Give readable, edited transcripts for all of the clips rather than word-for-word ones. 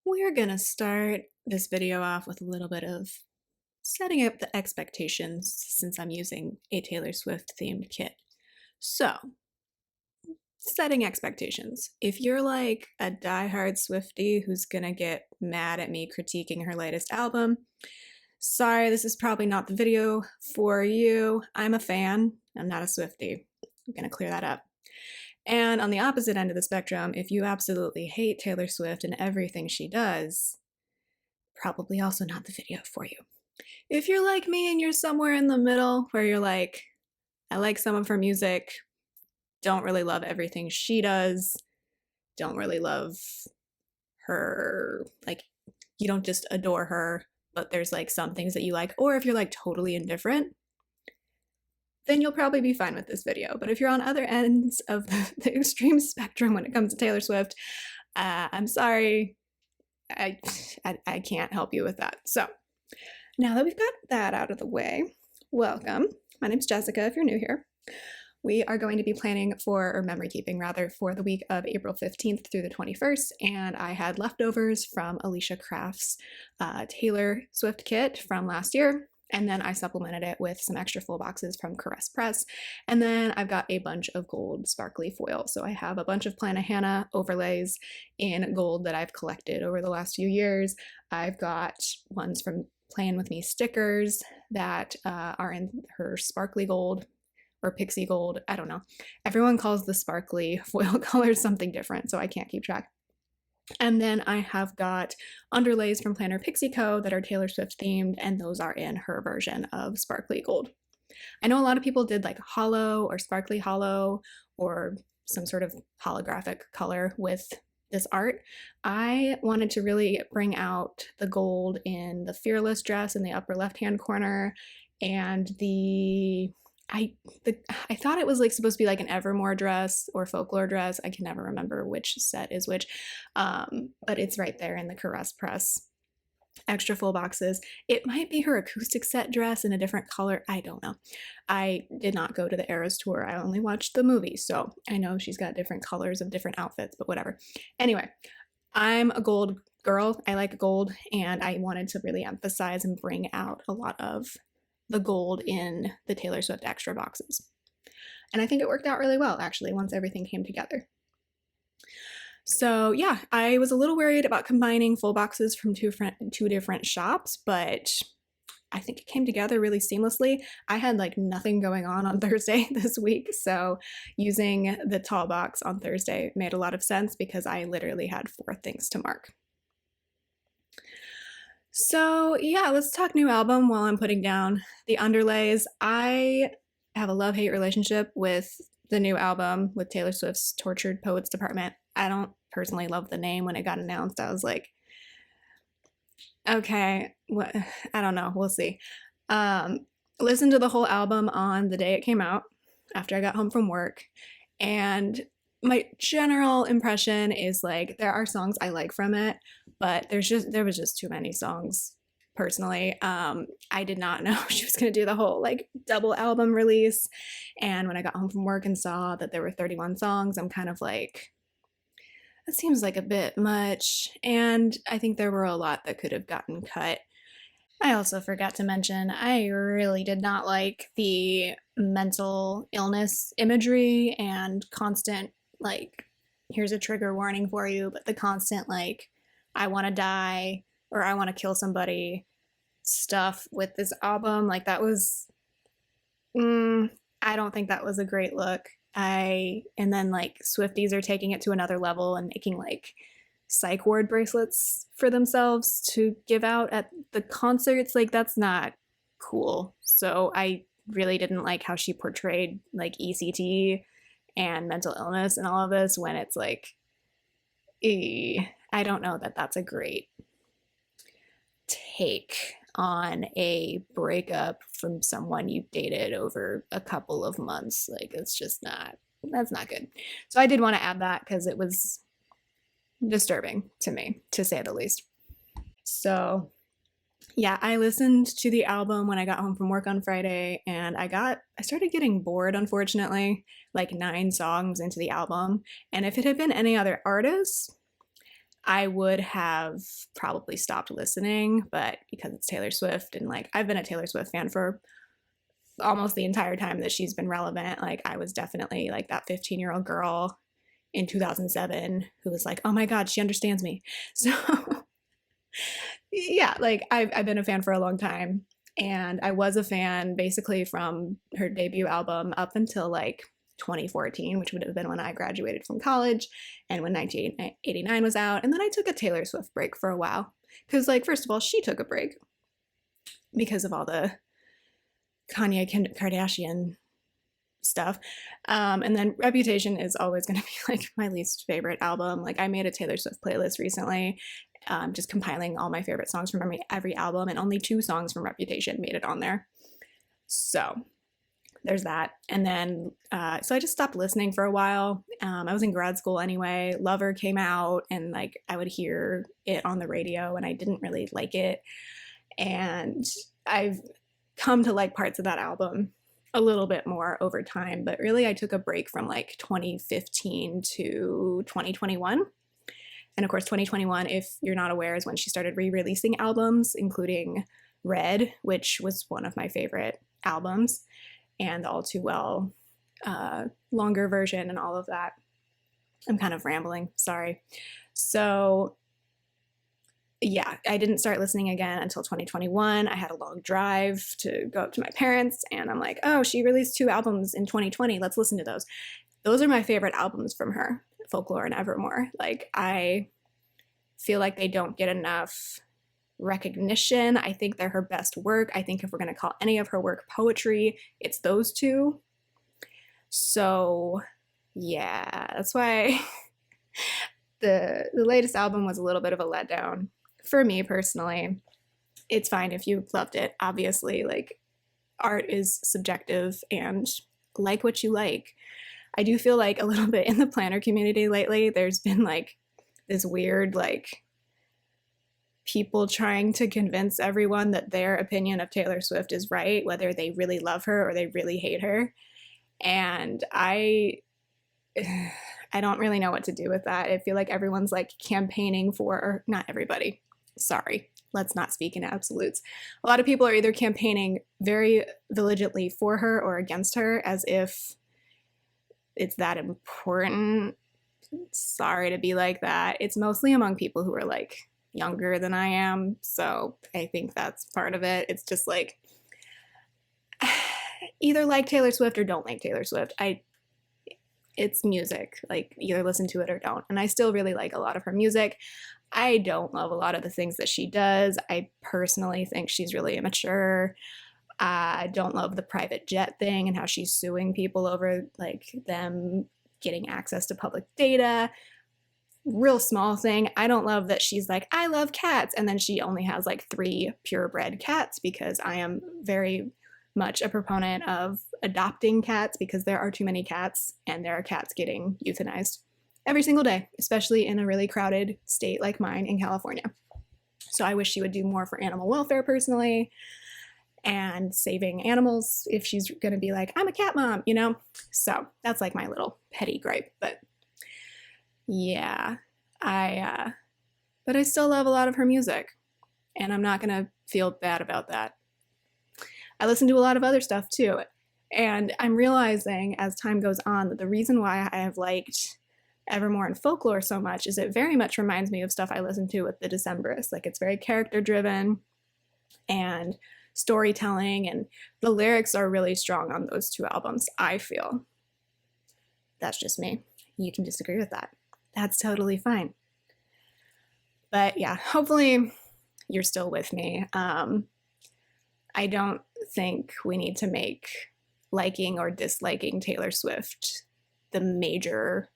We're gonna start this video off with a little bit of setting up the expectations since I'm using a Taylor Swift themed kit. So, setting expectations. If you're like a diehard Swiftie who's gonna get mad at me critiquing her latest album, sorry, this is probably not the video for you. I'm a fan, I'm not a Swiftie. I'm gonna clear that up. And on the opposite end of the spectrum, if you absolutely hate Taylor Swift and everything she does, probably also not the video for you. If you're like me and you're somewhere in the middle where you're like, I like some of her music, don't really love everything she does, don't really love her, like, you don't just adore her, but there's like some things that you like, or if you're like totally indifferent, then you'll probably be fine with this video. But if you're on other ends of the extreme spectrum when it comes to Taylor Swift, I'm sorry, I can't help you with that. So now that we've got that out of the way, welcome. My name's Jessica, if you're new here. We are going to be planning for, or memory keeping rather, for the week of April 15th through the 21st, and I had leftovers from Alicia Craft's Taylor Swift kit from last year, and then I supplemented it with some extra full boxes from Caress Press, and then I've got a bunch of gold sparkly foil. So I have a bunch of Plannahannah overlays in gold that I've collected over the last few years. I've got ones from Playing With Me stickers that are in her sparkly gold or pixie gold. I don't know. Everyone calls the sparkly foil colors something different, so I can't keep track. And then I have got underlays from Planner Pixie Co. that are Taylor Swift themed, and those are in her version of sparkly gold. I know a lot of people did like hollow or sparkly hollow or some sort of holographic color with this art. I wanted to really bring out the gold in the Fearless dress in the upper left-hand corner, and I thought it was like supposed to be like an Evermore dress or Folklore dress. I can never remember which set is which, but it's right there in the Caress Press extra full boxes. It might be her acoustic set dress in a different color. I don't know. I did not go to the Eras tour. I only watched the movie, so I know she's got different colors of different outfits, but whatever. Anyway, I'm a gold girl. I like gold, and I wanted to really emphasize and bring out a lot of the gold in the Taylor Swift extra boxes. And I think it worked out really well, actually, once everything came together. So yeah, I was a little worried about combining full boxes from two different shops, but I think it came together really seamlessly. I had like nothing going on Thursday this week, so using the tall box on Thursday made a lot of sense because I literally had 4 things to mark. So yeah, let's talk new album while I'm putting down the underlays. I have a love-hate relationship with the new album with Taylor Swift's Tortured Poets Department. I don't personally love the name. When it got announced, I was like, okay, what? I don't know. We'll see. Listened to the whole album on the day it came out after I got home from work, and my general impression is like there are songs I like from it, but there was just too many songs personally. I did not know she was going to do the whole like double album release, and when I got home from work and saw that there were 31 songs, I'm kind of like, that seems like a bit much, and I think there were a lot that could have gotten cut. I also forgot to mention, I really did not like the mental illness imagery and constant, like, here's a trigger warning for you, but the constant, like, I want to die or I want to kill somebody stuff with this album. Like, that was, I don't think that was a great look. And then, like, Swifties are taking it to another level and making, like, psych ward bracelets for themselves to give out at the concerts. Like, that's not cool. So I really didn't like how she portrayed like ECT and mental illness and all of this when it's like, I don't know that that's a great take on a breakup from someone you dated over a couple of months. Like, it's just that's not good. So I did want to add that because it was disturbing to me, to say the least. So yeah, I listened to the album when I got home from work on Friday, and I started getting bored, unfortunately, like 9 songs into the album. And if it had been any other artist, I would have probably stopped listening, but because it's Taylor Swift and like I've been a Taylor Swift fan for almost the entire time that she's been relevant. Like I was definitely like that 15-year-old girl in 2007 who was like, oh my God, she understands me. So yeah, like I've been a fan for a long time. And I was a fan basically from her debut album up until like 2014, which would have been when I graduated from college and when 1989 was out. And then I took a Taylor Swift break for a while. Because, like, first of all, she took a break because of all the Kanye Kardashian stuff. And then Reputation is always going to be like my least favorite album. Like I made a Taylor Swift playlist recently, just compiling all my favorite songs from every album, and only 2 songs from Reputation made it on there. So there's that. And then, so I just stopped listening for a while. I was in grad school anyway. Lover came out, and like I would hear it on the radio, and I didn't really like it. And I've come to like parts of that album a little bit more over time, but really I took a break from like 2015 to 2021. And of course, 2021, if you're not aware, is when she started re-releasing albums, including Red, which was one of my favorite albums, and the All Too Well longer version and all of that. I'm kind of rambling, sorry. So yeah, I didn't start listening again until 2021. I had a long drive to go up to my parents, and I'm like, oh, she released 2 albums in 2020. Let's listen to those. Those are my favorite albums from her, Folklore and Evermore. Like, I feel like they don't get enough recognition. I think they're her best work. I think if we're going to call any of her work poetry, it's those 2. So yeah, that's why the latest album was a little bit of a letdown for me personally. It's fine if you loved it. Obviously, like, art is subjective and like what you like. I do feel like a little bit in the planner community lately, there's been like this weird, like, people trying to convince everyone that their opinion of Taylor Swift is right, whether they really love her or they really hate her. And I don't really know what to do with that. I feel like everyone's like campaigning for, or not everybody, sorry, let's not speak in absolutes. A lot of people are either campaigning very diligently for her or against her, as if it's that important. Sorry to be like that. It's mostly among people who are like younger than I am, so I think that's part of it. It's just like, either like Taylor Swift or don't like Taylor Swift. It's music, like either listen to it or don't. And I still really like a lot of her music. I don't love a lot of the things that she does. I personally think she's really immature. I don't love the private jet thing and how she's suing people over like them getting access to public data. Real small thing. I don't love that she's like, I love cats, and then she only has like 3 purebred cats, because I am very much a proponent of adopting cats, because there are too many cats, and there are cats getting euthanized every single day, especially in a really crowded state like mine in California. So I wish she would do more for animal welfare personally, and saving animals if she's going to be like, I'm a cat mom, you know? So that's like my little petty gripe. But yeah, but I still love a lot of her music, and I'm not going to feel bad about that. I listen to a lot of other stuff too, and I'm realizing as time goes on that the reason why I have liked Evermore and Folklore so much is it very much reminds me of stuff I listened to with the Decemberists. Like, it's very character driven and storytelling, and the lyrics are really strong on those 2 albums, I feel. That's just me. You can disagree with that. That's totally fine. But yeah, hopefully you're still with me. I don't think we need to make liking or disliking Taylor Swift the major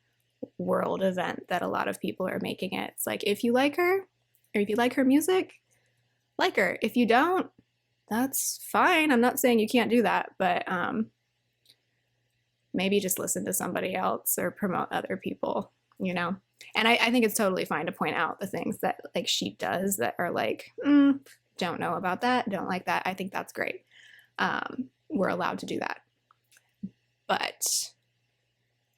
world event that a lot of people are making it. It's like, if you like her, or if you like her music, like her. If you don't, that's fine. I'm not saying you can't do that, but maybe just listen to somebody else or promote other people, you know? And I think it's totally fine to point out the things that like she does that are like, don't know about that, don't like that. I think that's great. We're allowed to do that. But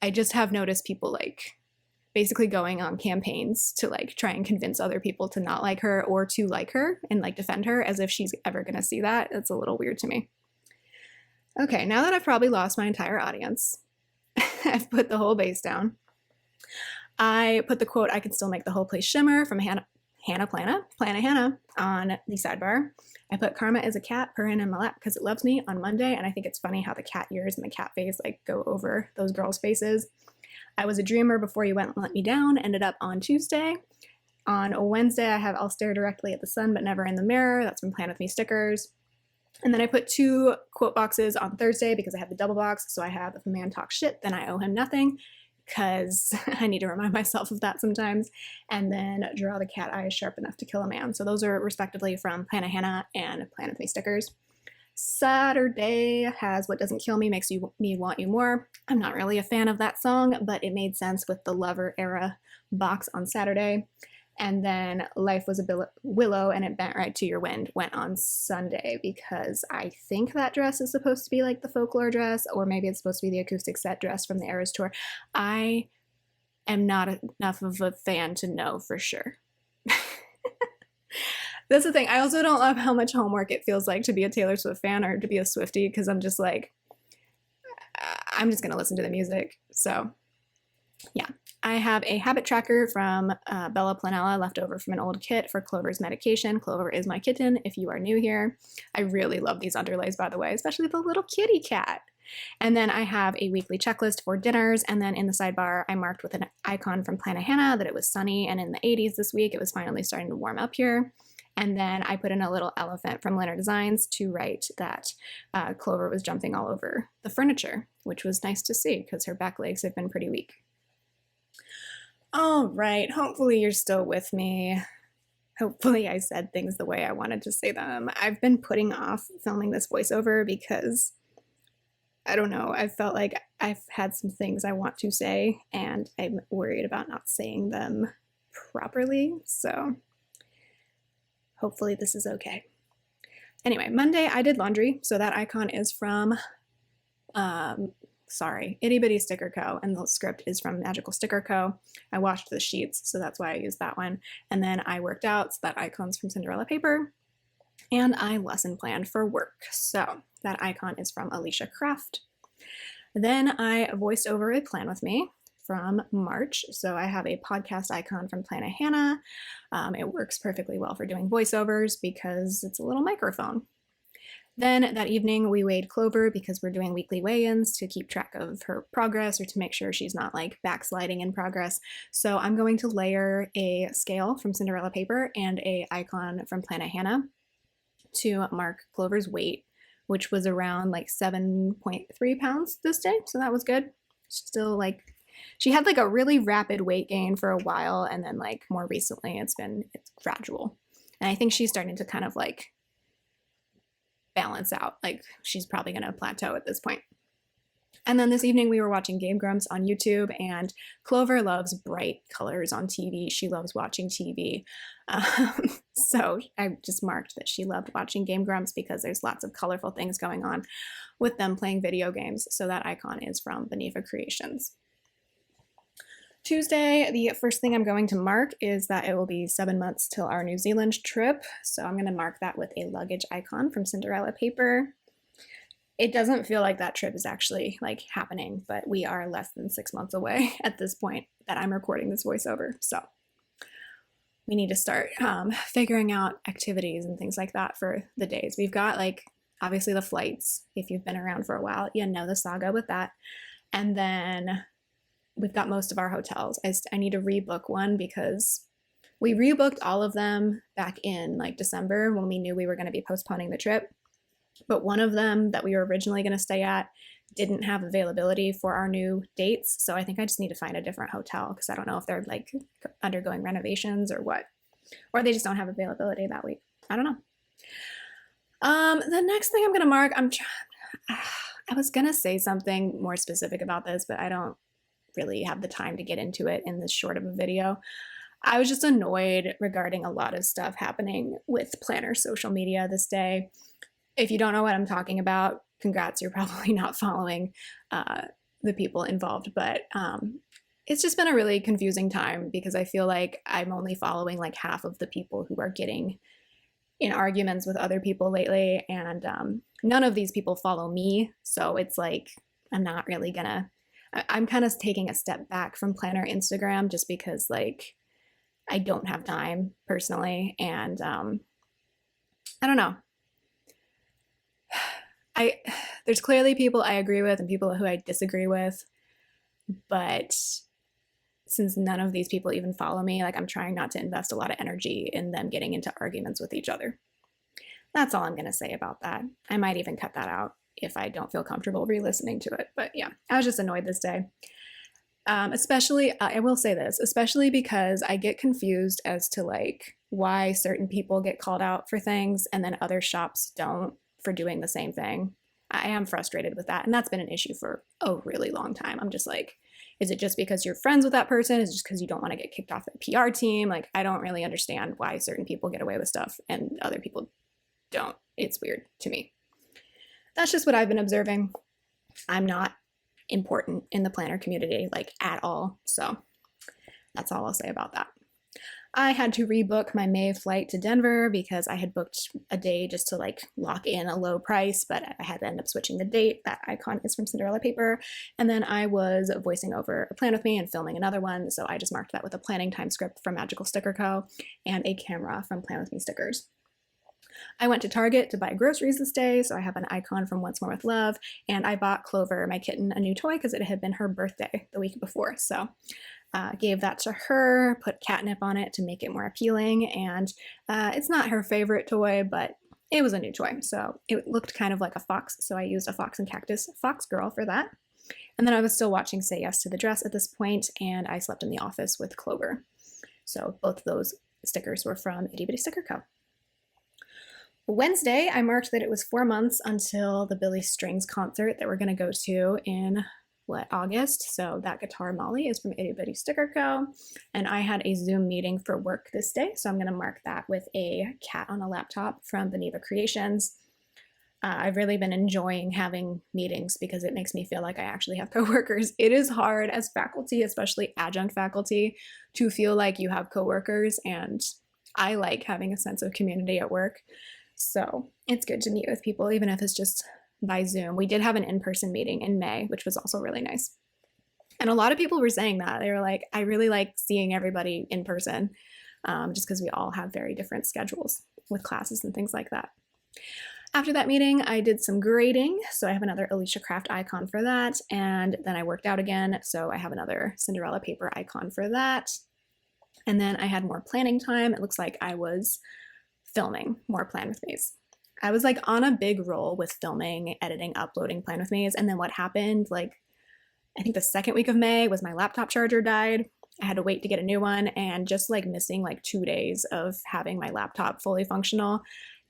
I just have noticed people like basically going on campaigns to like try and convince other people to not like her or to like her and like defend her as if she's ever going to see that. It's a little weird to me. Okay, now that I've probably lost my entire audience, I've put the whole base down. I put the quote, "I can still make the whole place shimmer" from Hannah Plana Hannah on the sidebar. I put "Karma is a cat purring in my lap because it loves me" on Monday, and I think it's funny how the cat ears and the cat face like go over those girls' faces. I was a dreamer before you went and let me down, ended up on Tuesday. On Wednesday, I have "I'll stare directly at the sun but never in the mirror." That's from Plan With Me stickers. And then I put 2 quote boxes on Thursday because I have the double box. So I have "If a man talks shit, then I owe him nothing," because I need to remind myself of that sometimes. And then "Draw the cat eyes sharp enough to kill a man." So those are respectively from Plan Hannah and Plan With Me stickers. Saturday has "What doesn't kill me makes me want you more." I'm not really a fan of that song, but it made sense with the Lover era box on Saturday. And then "Life was a willow and it bent right to your wind" went on Sunday because I think that dress is supposed to be like the folklore dress, or maybe it's supposed to be the acoustic set dress from the Eras tour. I am not enough of a fan to know for sure. That's the thing. I also don't love how much homework it feels like to be a Taylor Swift fan or to be a Swiftie, because I'm just like, I'm just going to listen to the music. So yeah, I have a habit tracker from Bella Planella left over from an old kit for Clover's medication. Clover is my kitten if you are new here. I really love these underlays, by the way, especially the little kitty cat. And then I have a weekly checklist for dinners. And then in the sidebar, I marked with an icon from Plan Hannah that it was sunny and in the 80s this week. It was finally starting to warm up here. And then I put in a little elephant from Leonard Designs to write that Clover was jumping all over the furniture, which was nice to see because her back legs have been pretty weak. All right, hopefully you're still with me. Hopefully I said things the way I wanted to say them. I've been putting off filming this voiceover because, I don't know, I felt like I've had some things I want to say and I'm worried about not saying them properly, so hopefully this is okay. Anyway, Monday I did laundry, so that icon is from, Itty Bitty Sticker Co. And the script is from Magical Sticker Co. I washed the sheets, so that's why I used that one. And then I worked out, so that icon's from Cinderella Paper. And I lesson planned for work, so that icon is from Alicia Craft. Then I voiced over a Plan With Me from March. So I have a podcast icon from Plan Hannah. It works perfectly well for doing voiceovers because it's a little microphone. Then that evening we weighed Clover because we're doing weekly weigh-ins to keep track of her progress or to make sure she's not like backsliding in progress. So I'm going to layer a scale from Cinderella Paper and a icon from Plan Hannah to mark Clover's weight, which was around like 7.3 pounds this day. So that was good. Still like, she had like a really rapid weight gain for a while. And then like more recently it's gradual. And I think she's starting to kind of like balance out. Like she's probably going to plateau at this point. And then this evening we were watching Game Grumps on YouTube, and Clover loves bright colors on TV. She loves watching TV. So I just marked that she loved watching Game Grumps because there's lots of colorful things going on with them playing video games. So that icon is from Benifa Creations. Tuesday, the first thing I'm going to mark is that it will be 7 months till our New Zealand trip. So I'm going to mark that with a luggage icon from Cinderella Paper. It doesn't feel like that trip is actually like happening, but we are less than 6 months away at this point that I'm recording this voiceover. So we need to start figuring out activities and things like that for the days. We've got like, obviously the flights. If you've been around for a while, you know the saga with that. And then we've got most of our hotels. I need to rebook one because we rebooked all of them back in like December when we knew we were going to be postponing the trip. But one of them that we were originally going to stay at didn't have availability for our new dates. So I think I just need to find a different hotel because I don't know if they're like undergoing renovations or what, or they just don't have availability that week. I don't know. The next thing I'm going to mark, I was going to say something more specific about this, but I don't really have the time to get into it in this short of a video. I was just annoyed regarding a lot of stuff happening with Planner social media this day. If you don't know what I'm talking about, congrats, you're probably not following the people involved. But It's just been a really confusing time because I feel like I'm only following like half of the people who are getting in arguments with other people lately, and none of these people follow me. So it's like I'm not really gonna. I'm kind of taking a step back from Planner Instagram just because like I don't have time personally, and I don't know. I there's clearly people I agree with and people who I disagree with, but since none of these people even follow me, like I'm trying not to invest a lot of energy in them getting into arguments with each other. That's all I'm going to say about that. I might even cut that out if I don't feel comfortable re-listening to it. But yeah, I was just annoyed this day. Especially, I will say this, especially because I get confused as to like why certain people get called out for things and then other shops don't for doing the same thing. I am frustrated with that. And that's been an issue for a really long time. I'm just like, is it just because you're friends with that person? Is it just because you don't want to get kicked off the PR team? Like, I don't really understand why certain people get away with stuff and other people don't. It's weird to me. That's just what I've been observing. I'm not important in the planner community, like at all. So that's all I'll say about that. I had to rebook my May flight to Denver because I had booked a day just to like lock in a low price, but I had to end up switching the date. That icon is from Cinderella paper. And then I was voicing over a plan with me and filming another one. So I just marked that with a planning time script from Magical Sticker Co. and a camera from Plan With Me Stickers. I went to Target to buy groceries this day, so I have an icon from Once More With Love, and I bought Clover, my kitten, a new toy because it had been her birthday the week before. So gave that to her, put catnip on it to make it more appealing, and it's not her favorite toy, but it was a new toy, so it looked kind of like a fox, so I used a fox and cactus fox girl for that. And then I was still watching Say Yes to the Dress at this point, and I slept in the office with Clover. So both of those stickers were from Itty Bitty Sticker Co. Wednesday, I marked that it was 4 months until the Billy Strings concert that we're going to go to in August. So that guitar Molly is from Itty Bitty Sticker Co. And I had a Zoom meeting for work this day, so I'm going to mark that with a cat on a laptop from Beneva Creations. I've really been enjoying having meetings because it makes me feel like I actually have coworkers. It is hard as faculty, especially adjunct faculty, to feel like you have coworkers, and I like having a sense of community at work. So it's good to meet with people, even if it's just by Zoom. We did have an in-person meeting in May, which was also really nice. And a lot of people were saying that. They were like, I really like seeing everybody in person, just because we all have very different schedules with classes and things like that. After that meeting, I did some grading. So I have another Alicia Craft icon for that. And then I worked out again. So I have another Cinderella paper icon for that. And then I had more planning time. It looks like I was filming more Plan With Me's. I was like on a big roll with filming, editing, uploading Plan With Me's. And then what happened, like, I think the second week of May was my laptop charger died. I had to wait to get a new one, and just like missing like 2 days of having my laptop fully functional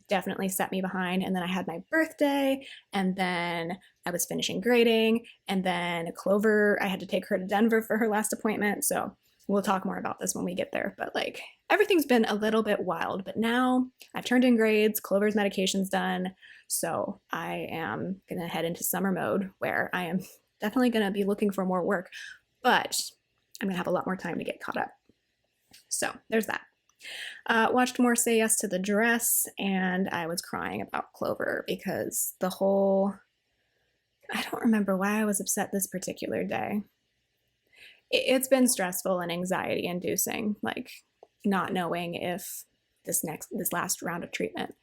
definitely set me behind. And then I had my birthday, and then I was finishing grading, and then Clover, I had to take her to Denver for her last appointment. So we'll talk more about this when we get there. But like everything's been a little bit wild, but now I've turned in grades, Clover's medication's done. So I am gonna head into summer mode where I am definitely gonna be looking for more work, but I'm gonna have a lot more time to get caught up. So there's that. Watched more Say Yes to the Dress, and I was crying about Clover because I don't remember why I was upset this particular day. It's been stressful and anxiety inducing, like not knowing if this last round of treatment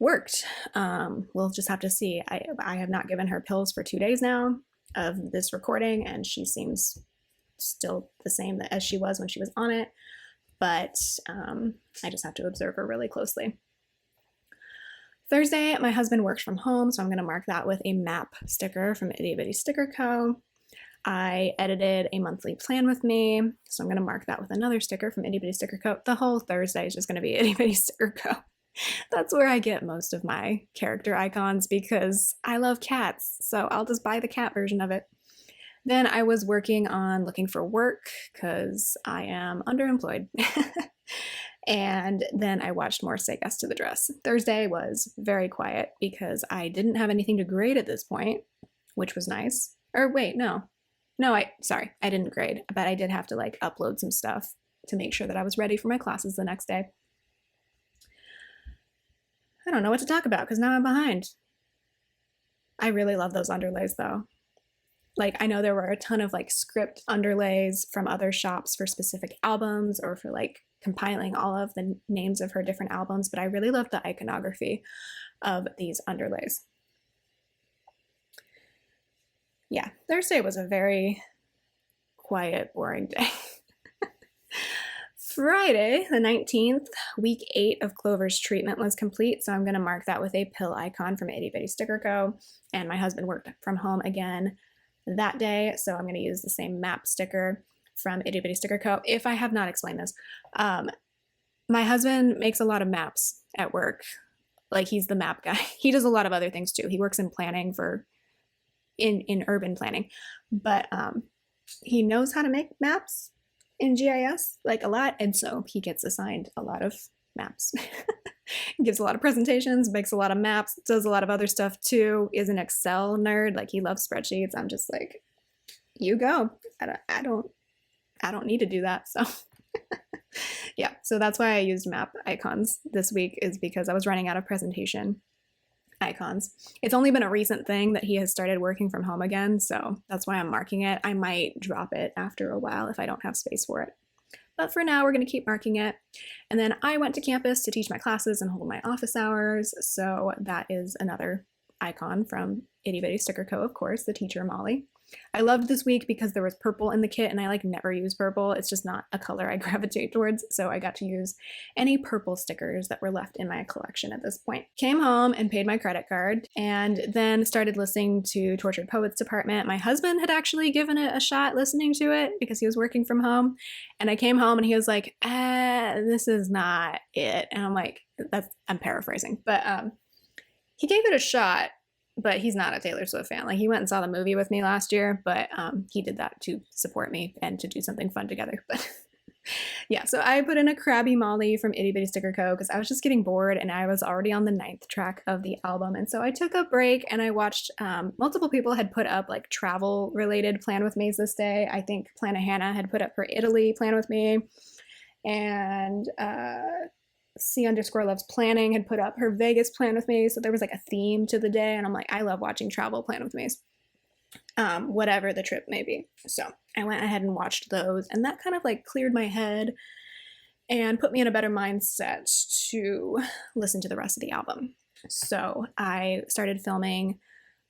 worked. We'll just have to see. I have not given her pills for 2 days now of this recording, and she seems still the same as she was when she was on it. But I just have to observe her really closely. Thursday, my husband works from home, so I'm going to mark that with a map sticker from Itty Bitty Sticker Co. I edited a monthly Plan With Me, so I'm going to mark that with another sticker from Itty Bitty Sticker Co. The whole Thursday is just going to be Itty Bitty Sticker Co. That's where I get most of my character icons because I love cats, so I'll just buy the cat version of it. Then I was working on looking for work because I am underemployed. And then I watched more Say Yes to the Dress. Thursday was very quiet because I didn't have anything to grade at this point, which was nice. Or wait, no. No, sorry, I didn't grade, but I did have to like upload some stuff to make sure that I was ready for my classes the next day. I don't know what to talk about because now I'm behind. I really love those underlays though. Like, I know there were a ton of like script underlays from other shops for specific albums or for like compiling all of the names of her different albums, but I really love the iconography of these underlays. Yeah, Thursday was a very quiet, boring day. Friday, the 19th, week 8 of Clover's treatment was complete, so I'm going to mark that with a pill icon from Itty Bitty Sticker Co. And my husband worked from home again that day, so I'm going to use the same map sticker from Itty Bitty Sticker Co. If I have not explained this, my husband makes a lot of maps at work. Like, he's the map guy. He does a lot of other things too. He works in planning in urban planning, but he knows how to make maps in GIS, like a lot, and so he gets assigned a lot of maps. He gives a lot of presentations, makes a lot of maps, does a lot of other stuff too, is an Excel nerd, like he loves spreadsheets. I'm just like, you go. I don't need to do that, so yeah, so that's why I used map icons this week, is because I was running out of presentation icons. It's only been a recent thing that he has started working from home again, so that's why I'm marking it. I might drop it after a while if I don't have space for it. But for now, we're going to keep marking it. And then I went to campus to teach my classes and hold my office hours, so that is another icon from Itty Bitty Sticker Co., of course, the teacher Molly. I loved this week because there was purple in the kit, and I like never use purple. It's just not a color I gravitate towards, so I got to use any purple stickers that were left in my collection at this point. Came home and paid my credit card, and then started listening to Tortured Poets Department. My husband had actually given it a shot listening to it because he was working from home, and I came home and he was like, this is not it. And I'm like, I'm paraphrasing, but he gave it a shot. But he's not a Taylor Swift fan. Like, he went and saw the movie with me last year, but he did that to support me and to do something fun together. But yeah, so I put in a Krabby Molly from Itty Bitty Sticker Co. because I was just getting bored and I was already on the 9th track of the album. And so I took a break and I watched, multiple people had put up like travel related Plan With Me's this day. I think Plana Hannah had put up her Italy Plan With Me. And C_loves planning had put up her Vegas Plan With Me, so there was like a theme to the day, and I'm like, I love watching travel Plan With Me's, whatever the trip may be. So I went ahead and watched those, and that kind of like cleared my head and put me in a better mindset to listen to the rest of the album. So I started filming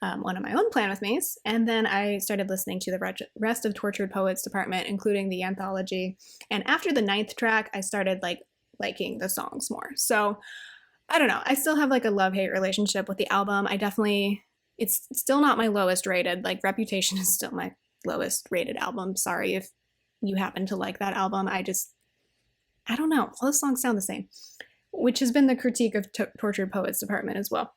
one of my own Plan With Me's, and then I started listening to the rest of Tortured Poets Department, including the anthology. And after the 9th track, I started liking the songs more. So I don't know. I still have like a love-hate relationship with the album. It's still not my lowest rated. Like, Reputation is still my lowest rated album. Sorry if you happen to like that album. I don't know. All the songs sound the same, which has been the critique of Tortured Poets Department as well.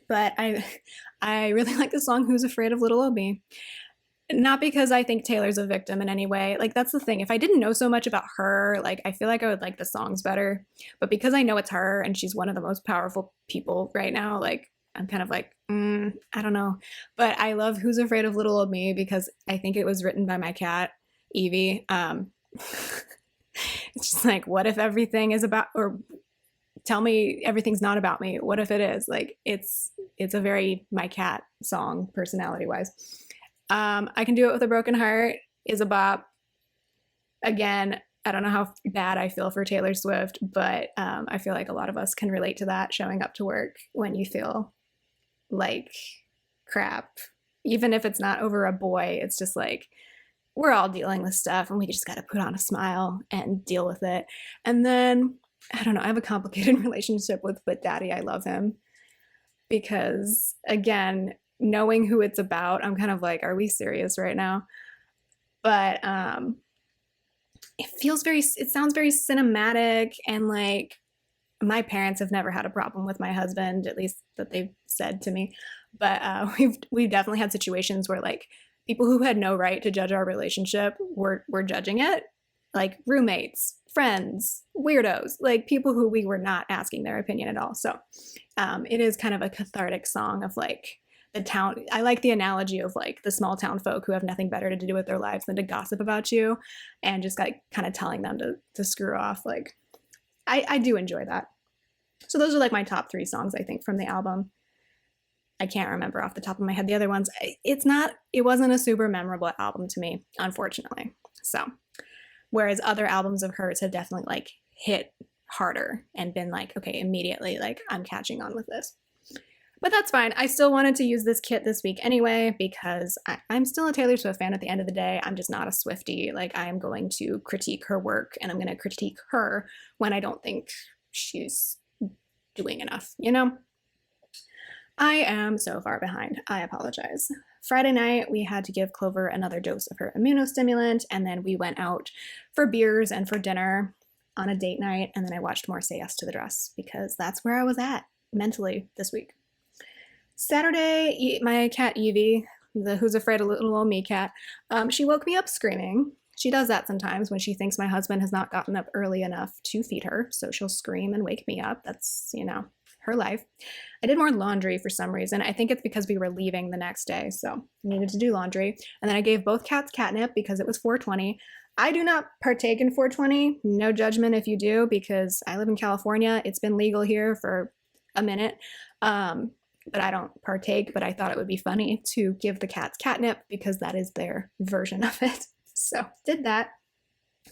But I really like the song Who's Afraid of Little Old Me. Not because I think Taylor's a victim in any way. Like, that's the thing. If I didn't know so much about her, like, I feel like I would like the songs better. But because I know it's her and she's one of the most powerful people right now, like, I'm kind of like, I don't know. But I love Who's Afraid of Little Old Me because I think it was written by my cat, Evie. It's just like, what if everything is about, or tell me everything's not about me. What if it is? Like, it's a very my cat song, personality-wise. I Can Do It With a Broken Heart is a bop. Again, I don't know how bad I feel for Taylor Swift, but I feel like a lot of us can relate to that, showing up to work when you feel like crap. Even if it's not over a boy, it's just like, we're all dealing with stuff and we just got to put on a smile and deal with it. And then, I don't know, I have a complicated relationship with But Daddy, I Love Him. Because, again, knowing who it's about, I'm kind of like, are we serious right now? But it sounds very cinematic, and like, my parents have never had a problem with my husband, at least that they've said to me. But we've definitely had situations where like people who had no right to judge our relationship were judging it, like roommates, friends, weirdos, like people who we were not asking their opinion at all. So it is kind of a cathartic song of like, the town. I like the analogy of like the small town folk who have nothing better to do with their lives than to gossip about you and just like kind of telling them to screw off. Like I do enjoy that. So those are like my top 3 songs, I think, from the album. I can't remember off the top of my head the other ones. It wasn't a super memorable album to me, unfortunately. So, whereas other albums of hers have definitely like hit harder and been like, okay, immediately, like I'm catching on with this. But that's fine. I still wanted to use this kit this week anyway, because I'm still a Taylor Swift fan at the end of the day. I'm just not a Swiftie. Like, I am going to critique her work, and I'm going to critique her when I don't think she's doing enough, you know? I am so far behind. I apologize. Friday night, we had to give Clover another dose of her immunostimulant, and then we went out for beers and for dinner on a date night, and then I watched more Say Yes to the Dress, because that's where I was at mentally this week. Saturday, my cat Evie, who's afraid of little old me cat, she woke me up screaming. She does that sometimes when she thinks my husband has not gotten up early enough to feed her, so she'll scream and wake me up. That's, her life. I did more laundry for some reason. I think it's because we were leaving the next day, so I needed to do laundry. And then I gave both cats catnip because it was 420. I do not partake in 420. No judgment if you do, because I live in California. It's been legal here for a minute. But I don't partake, but I thought it would be funny to give the cats catnip because that is their version of it. So did that.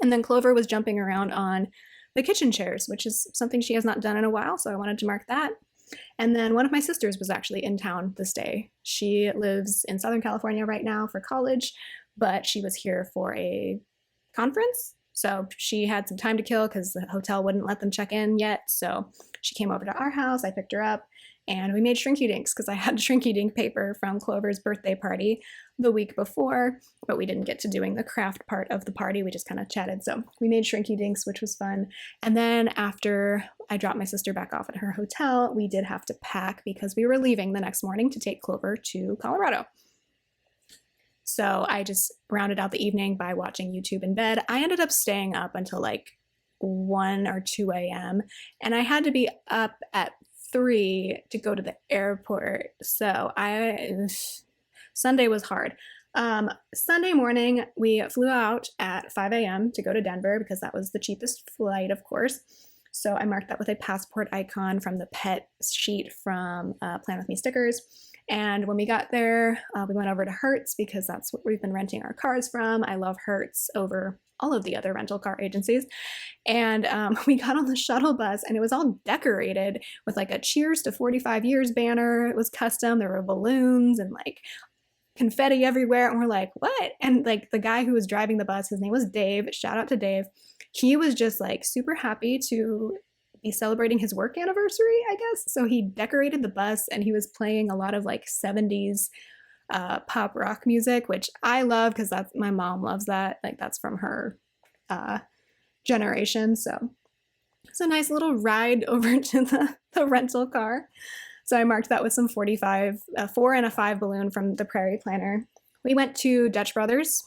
And then Clover was jumping around on the kitchen chairs, which is something she has not done in a while, so I wanted to mark that. And then one of my sisters was actually in town this day. She lives in Southern California right now for college, but she was here for a conference. So she had some time to kill because the hotel wouldn't let them check in yet. So she came over to our house, I picked her up, and we made shrinky dinks because I had shrinky dink paper from Clover's birthday party the week before, but we didn't get to doing the craft part of the party. We just kind of chatted. So we made shrinky dinks, which was fun. And then after I dropped my sister back off at her hotel, we did have to pack because we were leaving the next morning to take Clover to Colorado. So I just rounded out the evening by watching YouTube in bed. I ended up staying up until like 1 or 2 a.m. and I had to be up at 3 to go to the airport. So Sunday was hard. Sunday morning, we flew out at 5 a.m. to go to Denver because that was the cheapest flight, of course. So I marked that with a passport icon from the pet sheet from Plan With Me stickers. And when we got there, we went over to Hertz because that's what we've been renting our cars from. I love Hertz over all of the other rental car agencies. And we got on the shuttle bus and it was all decorated with like a Cheers to 45 Years banner. It was custom. There were balloons and like confetti everywhere. And we're like, what? And like the guy who was driving the bus, his name was Dave. Shout out to Dave. He was just like super happy to be celebrating his work anniversary, I guess. So he decorated the bus and he was playing a lot of like 70s pop rock music, which I love because that's my mom loves that. Like that's from her generation. So it's a nice little ride over to the rental car. So I marked that with some 45, 4 and a 5 balloon from the Prairie Planner. We went to Dutch Brothers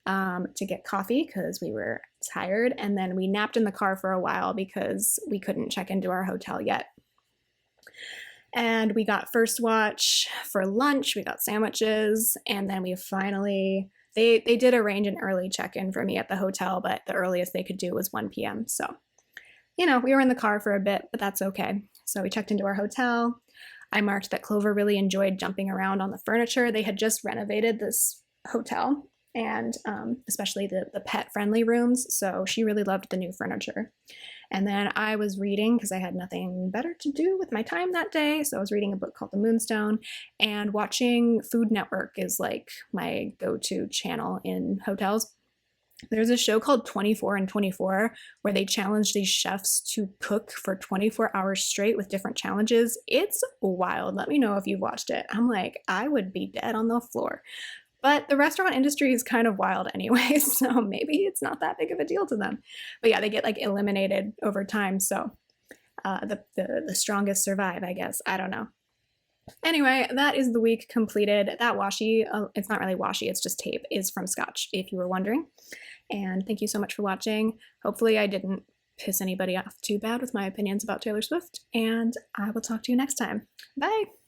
to get coffee because we were tired, and then we napped in the car for a while because we couldn't check into our hotel yet. And we got First Watch for lunch, we got sandwiches, and then we finally, they did arrange an early check-in for me at the hotel, but the earliest they could do was 1 p.m. So, we were in the car for a bit, but that's okay. So we checked into our hotel. I marked that Clover really enjoyed jumping around on the furniture. They had just renovated this hotel, and especially the pet-friendly rooms, so she really loved the new furniture. And then I was reading because I had nothing better to do with my time that day, so I was reading a book called The Moonstone, and watching Food Network is like my go-to channel in hotels. There's a show called 24 and 24 where they challenge these chefs to cook for 24 hours straight with different challenges. It's wild. Let me know if you've watched it. I'm like, I would be dead on the floor. But the restaurant industry is kind of wild anyway, so maybe it's not that big of a deal to them. But yeah, they get like eliminated over time, so the strongest survive, I guess. I don't know. Anyway, that is the week completed. That washi, it's not really washi, it's just tape, is from Scotch, if you were wondering. And thank you so much for watching. Hopefully I didn't piss anybody off too bad with my opinions about Taylor Swift, and I will talk to you next time. Bye!